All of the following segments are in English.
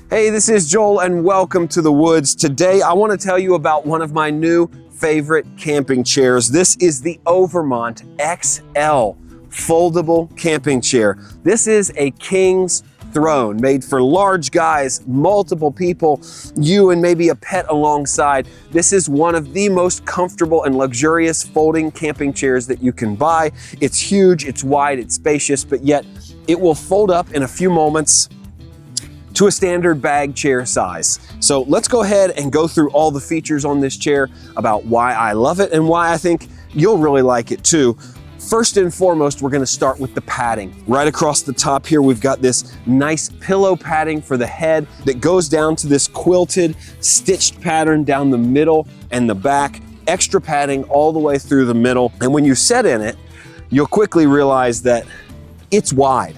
Hey, this is Joel and welcome to the woods. Today I want to tell you about one of my new favorite camping chairs. This is the Overmont XL foldable camping chair. This is a king's throne made for large guys, multiple people, you and maybe a pet alongside. This is one of the most comfortable and luxurious folding camping chairs that you can buy. It's huge, it's wide, it's spacious, but yet it will fold up in a few moments to a standard bag chair size. So let's go ahead and go through all the features on this chair, about why I love it and why I think you'll really like it too. First and foremost, we're gonna start with the padding. Right across the top here, we've got this nice pillow padding for the head that goes down to this quilted, stitched pattern down the middle and the back, extra padding all the way through the middle. And when you sit in it, you'll quickly realize that it's wide.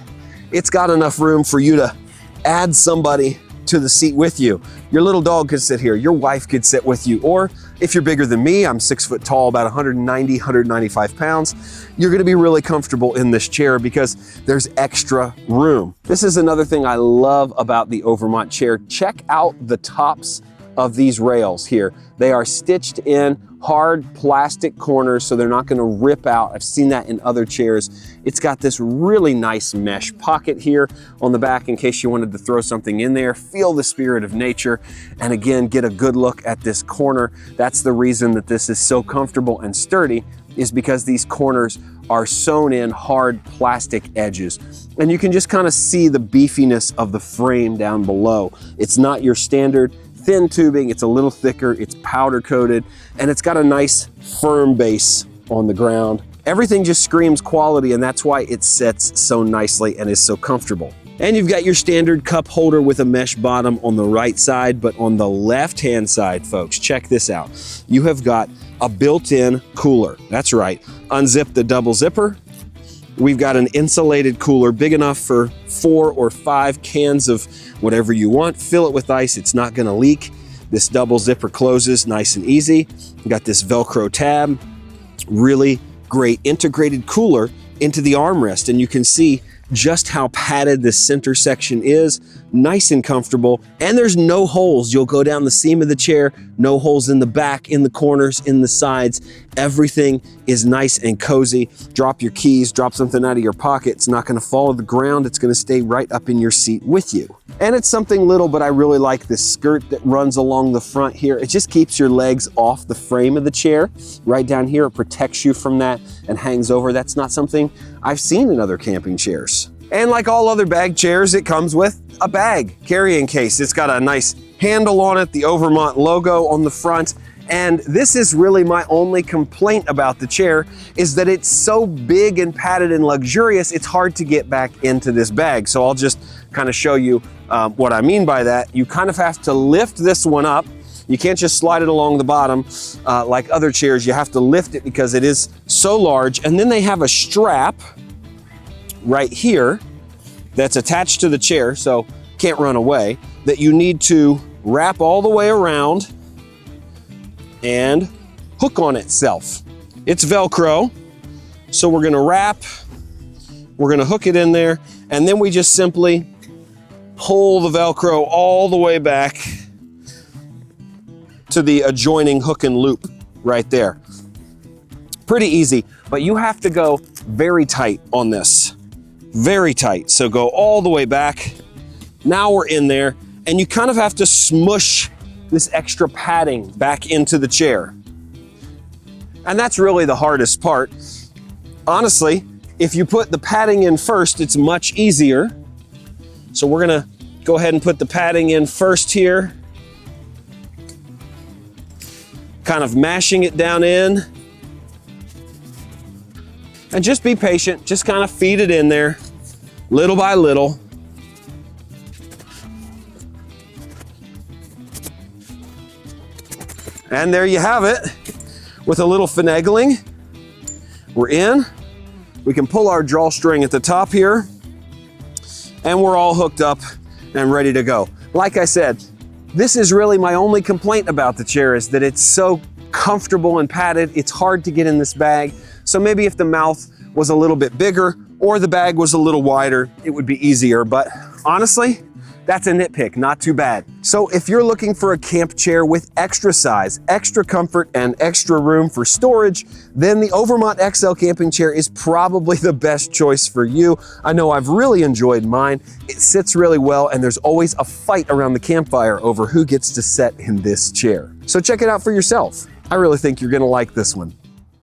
It's got enough room for you to add somebody to the seat with you. Your little dog could sit here, your wife could sit with you, or if you're bigger than me, I'm 6 foot tall, about 190, 195 pounds, you're gonna be really comfortable in this chair because there's extra room. This is another thing I love about the Overmont chair. Check out the tops of these rails here. They are stitched in hard plastic corners so they're not gonna rip out. I've seen that in other chairs. It's got this really nice mesh pocket here on the back in case you wanted to throw something in there. Feel the spirit of nature, and again, get a good look at this corner. That's the reason that this is so comfortable and sturdy, is because these corners are sewn in hard plastic edges. And you can just kind of see the beefiness of the frame down below. It's not your standard thin tubing, it's a little thicker, it's powder coated, and it's got a nice firm base on the ground. Everything just screams quality, and that's why it sits so nicely and is so comfortable. And you've got your standard cup holder with a mesh bottom on the right side, but on the left-hand side, folks, check this out. You have got a built-in cooler. That's right. Unzip the double zipper. We've got an insulated cooler big enough for 4 or 5 cans of whatever you want. Fill it with ice, it's not gonna leak. This double zipper closes nice and easy. You got this Velcro tab, really great integrated cooler into the armrest, and you can see just how padded this center section is, nice and comfortable, and there's no holes. You'll go down the seam of the chair, no holes in the back, in the corners, in the sides. Everything is nice and cozy. Drop your keys, drop something out of your pocket, it's not gonna fall to the ground, it's gonna stay right up in your seat with you. And it's something little, but I really like this skirt that runs along the front here. It just keeps your legs off the frame of the chair. Right down here, it protects you from that and hangs over. That's not something I've seen in other camping chairs. And like all other bag chairs, it comes with a bag carrying case. It's got a nice handle on it, the Overmont logo on the front. And this is really my only complaint about the chair, is that it's so big and padded and luxurious, it's hard to get back into this bag. So I'll just kind of show you what I mean by that. You kind of have to lift this one up. You can't just slide it along the bottom like other chairs. You have to lift it because it is so large. And then they have a strap right here that's attached to the chair, so can't run away, that you need to wrap all the way around and hook on itself. It's Velcro, so we're gonna wrap, we're gonna hook it in there, and then we just simply pull the Velcro all the way back to the adjoining hook and loop right there. Pretty easy, but you have to go very tight on this. Very tight, so go all the way back. Now we're in there, and you kind of have to smush this extra padding back into the chair. And that's really the hardest part. Honestly, if you put the padding in first, it's much easier. So we're gonna go ahead and put the padding in first here. Kind of mashing it down in. And just be patient, just kind of feed it in there, little by little. And there you have it. With a little finagling, we're in. We can pull our drawstring at the top here, and we're all hooked up and ready to go. Like I said, this is really my only complaint about the chair, is that it's so comfortable and padded. It's hard to get in this bag. So maybe if the mouth was a little bit bigger or the bag was a little wider, it would be easier. But honestly, That's a nitpick, not too bad. So if you're looking for a camp chair with extra size, extra comfort, and extra room for storage, then the Overmont XL Camping Chair is probably the best choice for you. I know I've really enjoyed mine. It sits really well, and there's always a fight around the campfire over who gets to sit in this chair. So check it out for yourself. I really think you're gonna like this one.